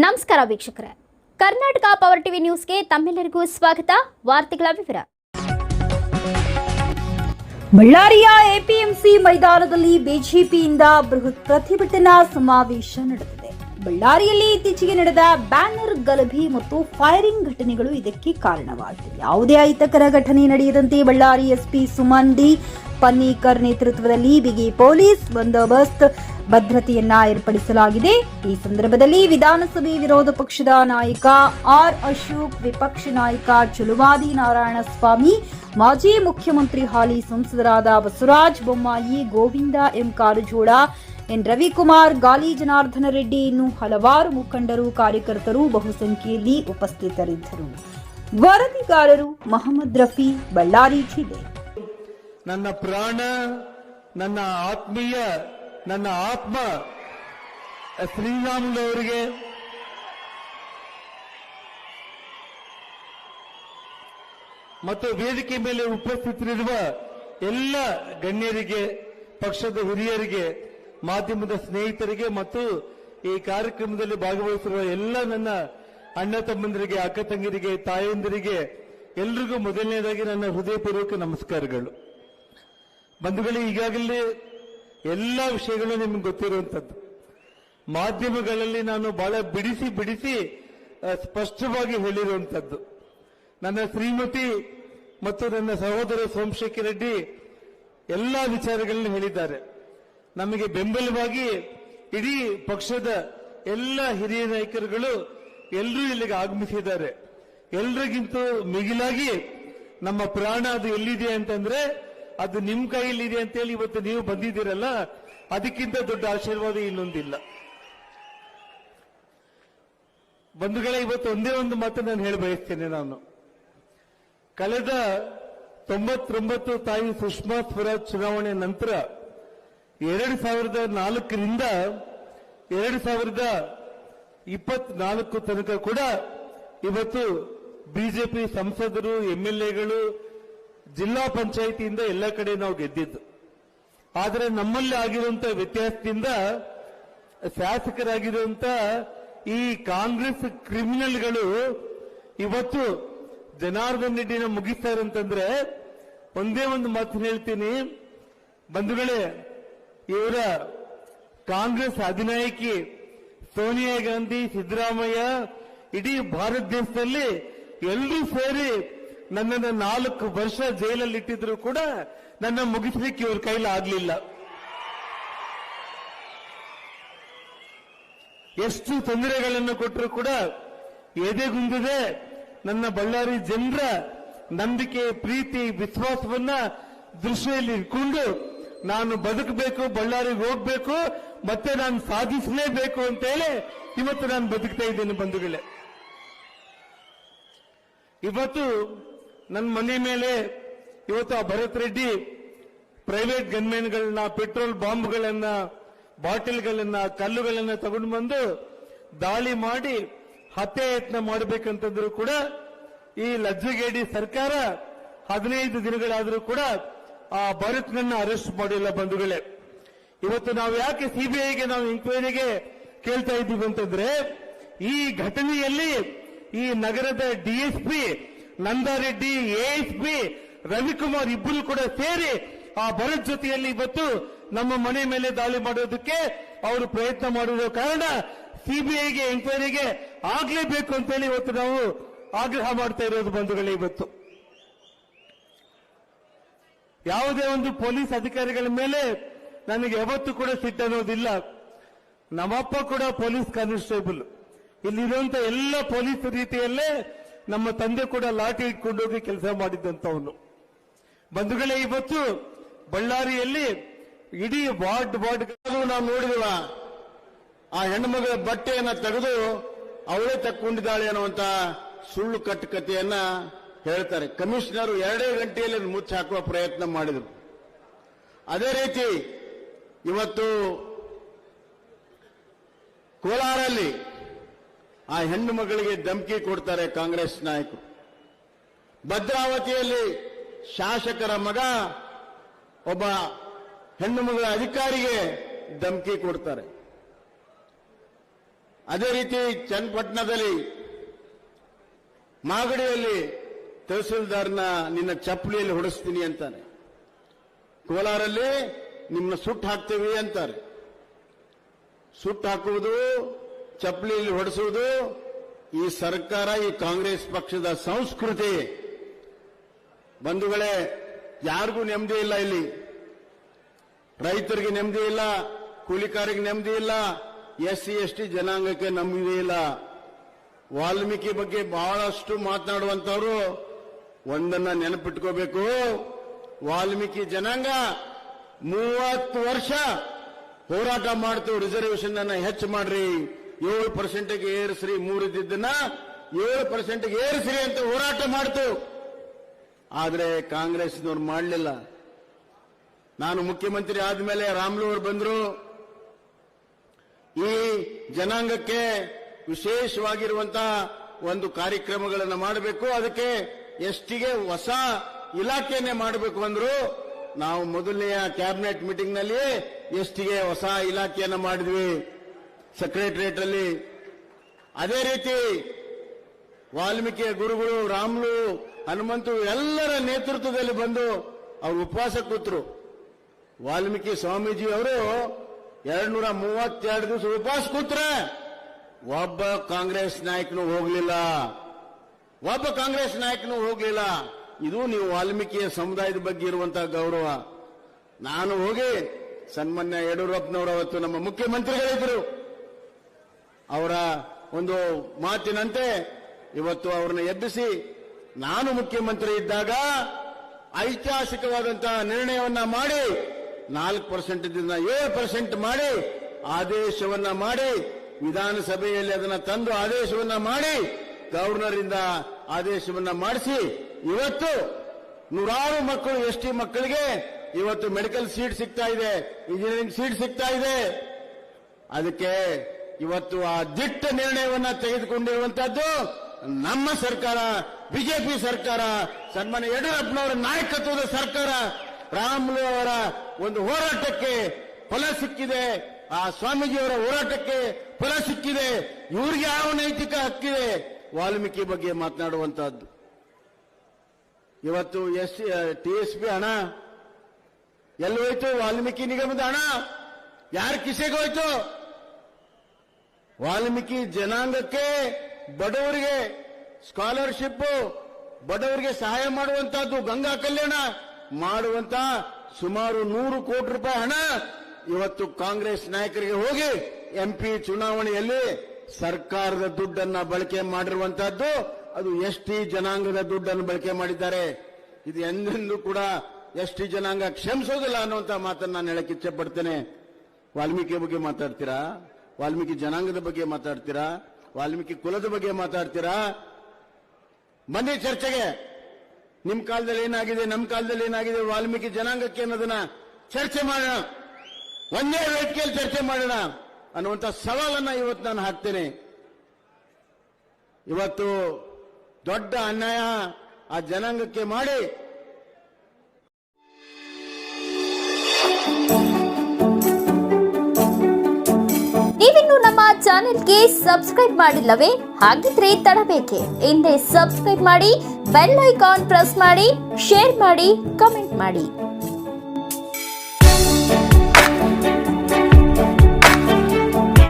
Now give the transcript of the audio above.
ನಮಸ್ಕಾರ ವೀಕ್ಷಕರೇ, Karnataka power TV ನ್ಯೂಸ್ಗೆ ತಮ್ಮೆಲ್ಲರಿಗೂ ಸ್ವಾಗತ. ವಾರ್ತೆಗಳ ವಿವರ. ಬಳ್ಳಾರಿಯ ಎಪಿಎಂಸಿ ಮೈದಾನದಲ್ಲಿ ಬಿಜೆಪಿಯಿಂದ ಬೃಹತ್ ಪ್ರತಿಭಟನಾ ಸಮಾವೇಶ ನಡೆದಿದೆ. ಬಳ್ಳಾರಿಯಲ್ಲಿ ಇತ್ತೀಚೆಗೆ ನಡೆದ ಬ್ಯಾನರ್ ಗಲಭೆ ಮತ್ತು ಫೈರಿಂಗ್ ಘಟನೆಗಳು ಇದಕ್ಕೆ ಕಾರಣವಾಗಿವೆ. ಯಾವುದೇ ಅಹಿತಕರ ಘಟನೆ ನಡೆಯದಂತೆ ಬಳ್ಳಾರಿ ಎಸ್ಪಿ ಸುಮನ್ ಡಿ ಪನ್ನಿಕರ್ ನೇತೃತ್ವದಲ್ಲಿ ಬಿಗಿ ಪೊಲೀಸ್ ಬಂದೋಬಸ್ತ್ ಭದ್ರತೆಯನ್ನ ಏರ್ಪಡಿಸಲಾಗಿದೆ. ಈ ಸಂದರ್ಭದಲ್ಲಿ ವಿಧಾನಸಭೆ ವಿರೋಧ ಪಕ್ಷದ ನಾಯಕ ಆರ್ ಅಶೋಕ್, ವಿಪಕ್ಷ ನಾಯಕ ಚಲುವಾದಿ ನಾರಾಯಣಸ್ವಾಮಿ, ಮಾಜಿ ಮುಖ್ಯಮಂತ್ರಿ ಹಾಲಿ ಸಂಸದರಾದ ಬಸವರಾಜ ಬೊಮ್ಮಾಯಿ, ಗೋವಿಂದ ಎಂ ಕಾರಜೋಳ, ಎನ್ ರವಿಕುಮಾರ್, ಗಾಲಿ ಜನಾರ್ದನ ರೆಡ್ಡಿ ಇನ್ನೂ ಹಲವಾರು ಮುಖಂಡರು, ಕಾರ್ಯಕರ್ತರು ಬಹುಸಂಖ್ಯೆಯಲ್ಲಿ ಉಪಸ್ಥಿತರಿದ್ದರು. ವರದಿಗಾರರು ಮೊಹಮ್ಮದ್ ರಫಿ, ಬಳ್ಳಾರಿ ಜಿಲ್ಲೆ. ನನ್ನ ಪ್ರಾಣ, ನನ್ನ ಆತ್ಮೀಯ, ನನ್ನ ಆತ್ಮ ಶ್ರೀರಾಮುಲುವರಿಗೆ ಮತ್ತು ವೇದಿಕೆ ಮೇಲೆ ಉಪಸ್ಥಿತರಿರುವ ಎಲ್ಲ ಗಣ್ಯರಿಗೆ, ಪಕ್ಷದ ಹಿರಿಯರಿಗೆ, ಮಾಧ್ಯಮದ ಸ್ನೇಹಿತರಿಗೆ ಮತ್ತು ಈ ಕಾರ್ಯಕ್ರಮದಲ್ಲಿ ಭಾಗವಹಿಸಿರುವ ಎಲ್ಲ ನನ್ನ ಅಣ್ಣ ತಮ್ಮಂದರಿಗೆ, ಅಕ್ಕ ತಂಗಿರಿಗೆ, ತಾಯಂದಿರಿಗೆ ಎಲ್ರಿಗೂ ಮೊದಲನೇದಾಗಿ ನನ್ನ ಹೃದಯಪೂರ್ವಕ ನಮಸ್ಕಾರಗಳು. ಬಂಧುಗಳೇ, ಈಗಾಗಲೇ ಎಲ್ಲ ವಿಷಯಗಳು ನಿಮಗೆ ಗೊತ್ತಿರುವಂಥದ್ದು. ಮಾಧ್ಯಮಗಳಲ್ಲಿ ನಾನು ಬಹಳ ಬಿಡಿಸಿ ಸ್ಪಷ್ಟವಾಗಿ ಹೇಳಿರುವಂಥದ್ದು. ನನ್ನ ಶ್ರೀಮತಿ ಮತ್ತು ನನ್ನ ಸಹೋದರ ಸೋಮಶೇಖರ್ ರೆಡ್ಡಿ ಎಲ್ಲ ವಿಚಾರಗಳನ್ನು ಹೇಳಿದ್ದಾರೆ. ನಮಗೆ ಬೆಂಬಲವಾಗಿ ಇಡೀ ಪಕ್ಷದ ಎಲ್ಲ ಹಿರಿಯ ನಾಯಕರುಗಳು ಎಲ್ಲರೂ ಇಲ್ಲಿಗೆ ಆಗಮಿಸಿದ್ದಾರೆ. ಎಲ್ರಿಗಿಂತ ಮಿಗಿಲಾಗಿ ನಮ್ಮ ಪ್ರಾಣ ಅದು ಎಲ್ಲಿದೆ ಅಂತಂದ್ರೆ ಅದು ನಿಮ್ಮ ಕೈಯಲ್ಲಿದೆ ಅಂತೇಳಿ ಇವತ್ತು ನೀವು ಬಂದಿದ್ದೀರಲ್ಲ, ಅದಕ್ಕಿಂತ ದೊಡ್ಡ ಆಶೀರ್ವಾದ ಇನ್ನೊಂದಿಲ್ಲ. ಬಂಧುಗಳೇ, ಇವತ್ತು ಒಂದೇ ಒಂದು ಮಾತು ನಾನು ಹೇಳಿ ಬಯಸ್ತೇನೆ. ನಾನು ಕಳೆದ 99 ತಾಯಿ ಸುಷ್ಮಾ ಸ್ವರಾಜ್ ಚುನಾವಣೆ ನಂತರ 2004ರಿಂದ 2024 ತನಕ ಕೂಡ ಇವತ್ತು ಬಿಜೆಪಿ ಸಂಸದರು, ಎಂಎಲ್ಎಗಳು, ಜಿಲ್ಲಾ ಪಂಚಾಯಿತಿಯಿಂದ ಎಲ್ಲ ಕಡೆ ನಾವು ಗೆದ್ದಿದ್ದು. ಆದರೆ ನಮ್ಮಲ್ಲಿ ಆಗಿರುವಂತಹ ವ್ಯತ್ಯಾಸದಿಂದ ಶಾಸಕರಾಗಿರುವಂತ ಈ ಕಾಂಗ್ರೆಸ್ ಕ್ರಿಮಿನಲ್ಗಳು ಇವತ್ತು ಜನಾರ್ದನ್ ರೆಡ್ಡಿನ ಮುಗಿಸ್ತಾರೆ ಅಂತಂದ್ರೆ ಒಂದೇ ಒಂದು ಮಾತು ಹೇಳ್ತೀನಿ ಬಂಧುಗಳೇ, ಇವರ ಕಾಂಗ್ರೆಸ್ ಅಧಿನಾಯಕಿ ಸೋನಿಯಾ ಗಾಂಧಿ, ಸಿದ್ದರಾಮಯ್ಯ, ಇಡೀ ಭಾರತ ದೇಶದಲ್ಲಿ ಎಲ್ಲರೂ ಸೇರಿ ನನ್ನನ್ನು 4 ವರ್ಷ ಜೈಲಲ್ಲಿ ಇಟ್ಟಿದ್ರು ಕೂಡ ನನ್ನ ಮುಗಿಸ್ಲಿಕ್ಕೆ ಇವ್ರ ಕೈಲಿ ಆಗ್ಲಿಲ್ಲ. ಎಷ್ಟು ತೊಂದರೆಗಳನ್ನು ಕೊಟ್ಟರು ಕೂಡ ಎದೆಗುಂದದೆ ನನ್ನ ಬಳ್ಳಾರಿ ಜನರ ನಂಬಿಕೆ, ಪ್ರೀತಿ, ವಿಶ್ವಾಸವನ್ನ ದೃಷ್ಟಿಯಲ್ಲಿ ಇಟ್ಕೊಂಡು ನಾನು ಬದುಕಬೇಕು, ಬಳ್ಳಾರಿಗೆ ಹೋಗ್ಬೇಕು, ಮತ್ತೆ ನಾನು ಸಾಧಿಸಲೇಬೇಕು ಅಂತೇಳಿ ಇವತ್ತು ನಾನು ಬದುಕ್ತಾ ಇದ್ದೇನೆ. ಬಂಧುಗಳೇ, ಇವತ್ತು ನನ್ನ ಮನೆ ಮೇಲೆ ಇವತ್ತು ಆ ಭರತ್ ರೆಡ್ಡಿ ಪ್ರೈವೇಟ್ ಗನ್ಮೆನ್ಗಳನ್ನ, ಪೆಟ್ರೋಲ್ ಬಾಂಬ್ಗಳನ್ನ, ಬಾಟಲ್ಗಳನ್ನ, ಕಲ್ಲುಗಳನ್ನ ತಗೊಂಡು ಬಂದು ದಾಳಿ ಮಾಡಿ ಹತ್ಯೆ ಯತ್ನ ಮಾಡಬೇಕಂತಂದ್ರೂ ಕೂಡ ಈ ಲಜ್ಜೆಗೇಡಿ ಸರ್ಕಾರ 15 ದಿನಗಳಾದರೂ ಕೂಡ ಆ ಭರತ್ನನ್ನ ಅರೆಸ್ಟ್ ಮಾಡಿಲ್ಲ. ಬಂಧುಗಳೇ, ಇವತ್ತು ನಾವು ಯಾಕೆ ಸಿಬಿಐಗೆ ನಾವು ಎಂಕ್ವೈರಿಗೆ ಕೇಳ್ತಾ ಇದ್ದೀವಿ ಅಂತಂದ್ರೆ, ಈ ಘಟನೆಯಲ್ಲಿ ಈ ನಗರದ ಡಿಎಸ್ಪಿ ನಂದಾರೆಡ್ಡಿ, ಎಎಸ್ಪಿ ರವಿಕುಮಾರ್ ಇಬ್ಬರು ಕೂಡ ಸೇರಿ ಆ ಭರತ್ ಜೊತೆಯಲ್ಲಿ ಇವತ್ತು ನಮ್ಮ ಮನೆ ಮೇಲೆ ದಾಳಿ ಮಾಡೋದಕ್ಕೆ ಅವರು ಪ್ರಯತ್ನ ಮಾಡಿರೋ ಕಾರಣ ಸಿಬಿಐಗೆ ಎಂಕ್ವೈರಿಗೆ ಆಗ್ಲೇಬೇಕು ಅಂತೇಳಿ ಇವತ್ತು ನಾವು ಆಗ್ರಹ ಮಾಡ್ತಾ ಇರೋದು. ಬಂಧುಗಳೇ, ಇವತ್ತು ಯಾವುದೇ ಒಂದು ಪೊಲೀಸ್ ಅಧಿಕಾರಿಗಳ ಮೇಲೆ ನನಗೆ ಯಾವತ್ತೂ ಕೂಡ ಸಿಟ್ಟನ್ನೋದಿಲ್ಲ. ನಮ್ಮಪ್ಪ ಕೂಡ ಪೊಲೀಸ್ ಕಾನ್ಸ್ಟೇಬಲ್, ಇಲ್ಲಿರುವಂತ ಎಲ್ಲ ಪೊಲೀಸ್ ರೀತಿಯಲ್ಲೇ ನಮ್ಮ ತಂದೆ ಕೂಡ ಲಾಠಿ ಇಟ್ಕೊಂಡೋಗಿ ಕೆಲಸ ಮಾಡಿದ್ದಂಥವನು. ಬಂಧುಗಳೇ, ಇವತ್ತು ಬಳ್ಳಾರಿಯಲ್ಲಿ ಇಡೀ ವಾರ್ಡ್ ನಾವು ನೋಡಿದವ ಆ ಹೆಣ್ಣುಮಗಳ ಬಟ್ಟೆಯನ್ನ ತೆಗೆದು ಅವಳೇ ತಕ್ಕೊಂಡಿದ್ದಾಳೆ ಅನ್ನುವಂತ ಸುಳ್ಳು ಕಟ್ಟುಕತೆಯನ್ನ ಹೇಳ್ತಾರೆ. ಕಮಿಷನರ್ 2 ಗಂಟೆಯಲ್ಲಿ ಮುಚ್ಚಿ ಹಾಕುವ ಪ್ರಯತ್ನ ಮಾಡಿದರು. ಅದೇ ರೀತಿ ಇವತ್ತು ಕೋಲಾರಲ್ಲಿ ಆ ಹೆಣ್ಣು ಮಗಳಿಗೆ ಧಮಕಿ ಕೊಡ್ತಾರೆ ಕಾಂಗ್ರೆಸ್ ನಾಯಕರು. ಭದ್ರಾವತಿಯಲ್ಲಿ ಶಾಸಕರ ಮಗ ಒಬ್ಬ ಹೆಣ್ಣು ಮಗಳ ಅಧಿಕಾರಿಗೆ ಧಮಕಿ ಕೊಡ್ತಾರೆ. ಅದೇ ರೀತಿ ಚನ್ನಪಟ್ಟಣದಲ್ಲಿ ಮಾಗಡಿಯಲ್ಲಿ ತಹಸೀಲ್ದಾರ್ನ ನಿನ್ನ ಚಪ್ಪಲಿಯಲ್ಲಿ ಹೊಡಿಸ್ತೀನಿ ಅಂತಾನೆ. ಕೋಲಾರಲ್ಲಿ ನಿಮ್ಮನ್ನ ಸುಟ್ಟು ಹಾಕ್ತೀವಿ ಅಂತಾರೆ. ಸುಟ್ಟು ಹಾಕುವುದು, ಚಪ್ಪಲಿಯಲ್ಲಿ ಹೊಡೆಸುವುದು ಈ ಸರ್ಕಾರ, ಈ ಕಾಂಗ್ರೆಸ್ ಪಕ್ಷದ ಸಂಸ್ಕೃತಿ. ಬಂಧುಗಳೇ, ಯಾರಿಗೂ ನೆಮ್ಮದಿ ಇಲ್ಲ ಇಲ್ಲಿ. ರೈತರಿಗೆ ನೆಮ್ಮದಿ ಇಲ್ಲ, ಕೂಲಿಕಾರಿಗೆ ನೆಮ್ಮದಿ ಇಲ್ಲ, SC ST ಜನಾಂಗಕ್ಕೆ ನೆಮ್ಮದಿ ಇಲ್ಲ. ವಾಲ್ಮೀಕಿ ಬಗ್ಗೆ ಬಹಳಷ್ಟು ಮಾತನಾಡುವಂತವರು ಒಂದನ್ನ ನೆನಪಿಟ್ಕೋಬೇಕು. ವಾಲ್ಮೀಕಿ ಜನಾಂಗ 30 ವರ್ಷ ಹೋರಾಟ ಮಾಡ್ತು. ರಿಸರ್ವೇಶನ್ ಅನ್ನ ಹೆಚ್ಚು ಮಾಡ್ರಿ, 7% ಏರಿಸ್ರಿ, 3 ಇದ್ದಿದ್ದನ್ನ 7% ಏರಿಸ್ರಿ ಅಂತ ಹೋರಾಟ ಮಾಡ್ತು. ಆದ್ರೆ ಕಾಂಗ್ರೆಸ್ನವ್ರು ಮಾಡಲಿಲ್ಲ. ನಾನು ಮುಖ್ಯಮಂತ್ರಿ ಆದ್ಮೇಲೆ ರಾಮ್ಲು ಅವರು ಬಂದ್ರು. ಈ ಜನಾಂಗಕ್ಕೆ ವಿಶೇಷವಾಗಿರುವಂತಹ ಒಂದು ಕಾರ್ಯಕ್ರಮಗಳನ್ನು ಮಾಡಬೇಕು, ಅದಕ್ಕೆ STಗೆ ಹೊಸ ಇಲಾಖೆಯನ್ನೇ ಮಾಡಬೇಕು ಅಂದ್ರು. ನಾವು ಮೊದಲನೆಯ ಕ್ಯಾಬಿನೆಟ್ ಮೀಟಿಂಗ್ ನಲ್ಲಿ STಗೆ ಹೊಸ ಇಲಾಖೆಯನ್ನು ಮಾಡಿದ್ವಿ ಸೆಕ್ರೆಟರಿಯೇಟ್ ಅಲ್ಲಿ. ಅದೇ ರೀತಿ ವಾಲ್ಮೀಕಿಯ ಗುರುಗಳು ರಾಮ್ಲು, ಹನುಮಂತು ಎಲ್ಲರ ನೇತೃತ್ವದಲ್ಲಿ ಬಂದು ಅವರು ಉಪವಾಸ ಕೂತರು. ವಾಲ್ಮೀಕಿ ಸ್ವಾಮೀಜಿ ಅವರು 232 ದಿವಸ ಉಪವಾಸ ಕೂತ್ರೆ ಒಬ್ಬ ಕಾಂಗ್ರೆಸ್ ನಾಯಕನು ಹೋಗಲಿಲ್ಲ. ಇದು ನೀವು ವಾಲ್ಮೀಕಿಯ ಸಮುದಾಯದ ಬಗ್ಗೆ ಇರುವಂತಹ ಗೌರವ. ನಾನು ಹೋಗಿ ಸನ್ಮಾನ್ಯ ಯಡಿಯೂರಪ್ಪನವರು ಅವತ್ತು ನಮ್ಮ ಮುಖ್ಯಮಂತ್ರಿಗಳಿದ್ರು, ಅವರ ಒಂದು ಮಾತಿನಂತೆ ಇವತ್ತು ಅವರನ್ನು ಎಬ್ಬಿಸಿ ನಾನು ಮುಖ್ಯಮಂತ್ರಿ ಇದ್ದಾಗ ಐತಿಹಾಸಿಕವಾದಂತಹ ನಿರ್ಣಯವನ್ನ ಮಾಡಿ 4% 7% ಮಾಡಿ ಆದೇಶವನ್ನ ಮಾಡಿ ವಿಧಾನಸಭೆಯಲ್ಲಿ ಅದನ್ನ ತಂದು ಆದೇಶವನ್ನ ಮಾಡಿ ಗವರ್ನರ್ ಇಂದ ಆದೇಶವನ್ನ ಮಾಡಿಸಿ ಇವತ್ತು ನೂರಾರು ಮಕ್ಕಳು ST ಮಕ್ಕಳಿಗೆ ಇವತ್ತು ಮೆಡಿಕಲ್ ಸೀಟ್ ಸಿಗ್ತಾ ಇದೆ, ಇಂಜಿನಿಯರಿಂಗ್ ಸೀಟ್ ಸಿಗ್ತಾ ಇದೆ. ಅದಕ್ಕೆ ಇವತ್ತು ಆ ದಿಟ್ಟ ನಿರ್ಣಯವನ್ನ ತೆಗೆದುಕೊಂಡಿರುವಂತಹದ್ದು ನಮ್ಮ ಸರ್ಕಾರ, ಬಿಜೆಪಿ ಸರ್ಕಾರ, ಸನ್ಮಾನ್ಯ ಯಡಿಯೂರಪ್ಪನವರ ನಾಯಕತ್ವದ ಸರ್ಕಾರ. ರಾಮ್ಲು ಅವರ ಒಂದು ಹೋರಾಟಕ್ಕೆ ಫಲ ಸಿಕ್ಕಿದೆ, ಆ ಸ್ವಾಮೀಜಿಯವರ ಹೋರಾಟಕ್ಕೆ ಫಲ ಸಿಕ್ಕಿದೆ. ಇವ್ರಿಗೆ ಯಾವ ನೈತಿಕ ಹಕ್ಕಿದೆ ವಾಲ್ಮೀಕಿ ಬಗ್ಗೆ ಮಾತನಾಡುವಂತಹದ್ದು? ಇವತ್ತು TSP ಹಣ ಎಲ್ಲಿ ಹೋಯ್ತು? ವಾಲ್ಮೀಕಿ ನಿಗಮದ ಹಣ ಯಾರ ಕಿಸೆಗೆ ಹೋಯ್ತು? ವಾಲ್ಮೀಕಿ ಜನಾಂಗಕ್ಕೆ, ಬಡವರಿಗೆ ಸ್ಕಾಲರ್ಶಿಪ್, ಬಡವರಿಗೆ ಸಹಾಯ ಮಾಡುವಂತಹದ್ದು, ಗಂಗಾ ಕಲ್ಯಾಣ ಮಾಡುವಂತ ಸುಮಾರು 100 ಕೋಟಿ ರೂಪಾಯಿ ಹಣ ಇವತ್ತು ಕಾಂಗ್ರೆಸ್ ನಾಯಕರಿಗೆ ಹೋಗಿ MP ಚುನಾವಣೆಯಲ್ಲಿ ಸರ್ಕಾರದ ದುಡ್ಡನ್ನ ಬಳಕೆ ಮಾಡಿರುವಂತಹದ್ದು. ಅದು ST ಜನಾಂಗದ ದುಡ್ಡನ್ನು ಬಳಕೆ ಮಾಡಿದ್ದಾರೆ. ಇದು ಎಂದೆಂದೂ ಕೂಡ ST ಜನಾಂಗ ಕ್ಷಮಿಸೋದಿಲ್ಲ ಅನ್ನುವಂತ ಮಾತನ್ನು ನಾನು ಹೇಳಕ್ಕೆ ಇಚ್ಛೆ ಪಡ್ತೇನೆ. ವಾಲ್ಮೀಕಿ ಬಗ್ಗೆ ಮಾತಾಡ್ತೀರಾ, ವಾಲ್ಮೀಕಿ ಜನಾಂಗದ ಬಗ್ಗೆ ಮಾತಾಡ್ತೀರಾ, ವಾಲ್ಮೀಕಿ ಕುಲದ ಬಗ್ಗೆ ಮಾತಾಡ್ತೀರಾ? ಬನ್ನಿ ಚರ್ಚೆಗೆ. ನಿಮ್ ಕಾಲದಲ್ಲಿ ಏನಾಗಿದೆ, ನಮ್ಮ ಕಾಲದಲ್ಲಿ ಏನಾಗಿದೆ, ವಾಲ್ಮೀಕಿ ಜನಾಂಗಕ್ಕೆ ಅನ್ನೋದನ್ನ ಚರ್ಚೆ ಮಾಡೋಣ, ಒಂದೇ ವೇದಿಕೆಯಲ್ಲಿ ಚರ್ಚೆ ಮಾಡೋಣ ಅನ್ನುವಂತ ಸವಾಲನ್ನ ಇವತ್ತು ನಾನು ಹಾಕ್ತೇನೆ. ಇವತ್ತು ದೊಡ್ಡ ಅನ್ಯಾಯ ಆ ಜನಾಂಗಕ್ಕೆ ಮಾಡಿ ನೀವಿನ್ನು ನಮ್ಮ ಚಾನೆಲ್ಗೆ ಸಬ್ಸ್ಕ್ರೈಬ್ ಮಾಡಿಲ್ಲವೇ? ಹಾಗಿದ್ರೆ ತಡಬೇಕೆ? ಹಿಂದೆ ಸಬ್ಸ್ಕ್ರೈಬ್ ಮಾಡಿ, ಬೆಲ್ ಐಕಾನ್ ಪ್ರೆಸ್ ಮಾಡಿ, ಶೇರ್ ಮಾಡಿ, ಕಮೆಂಟ್ ಮಾಡಿ.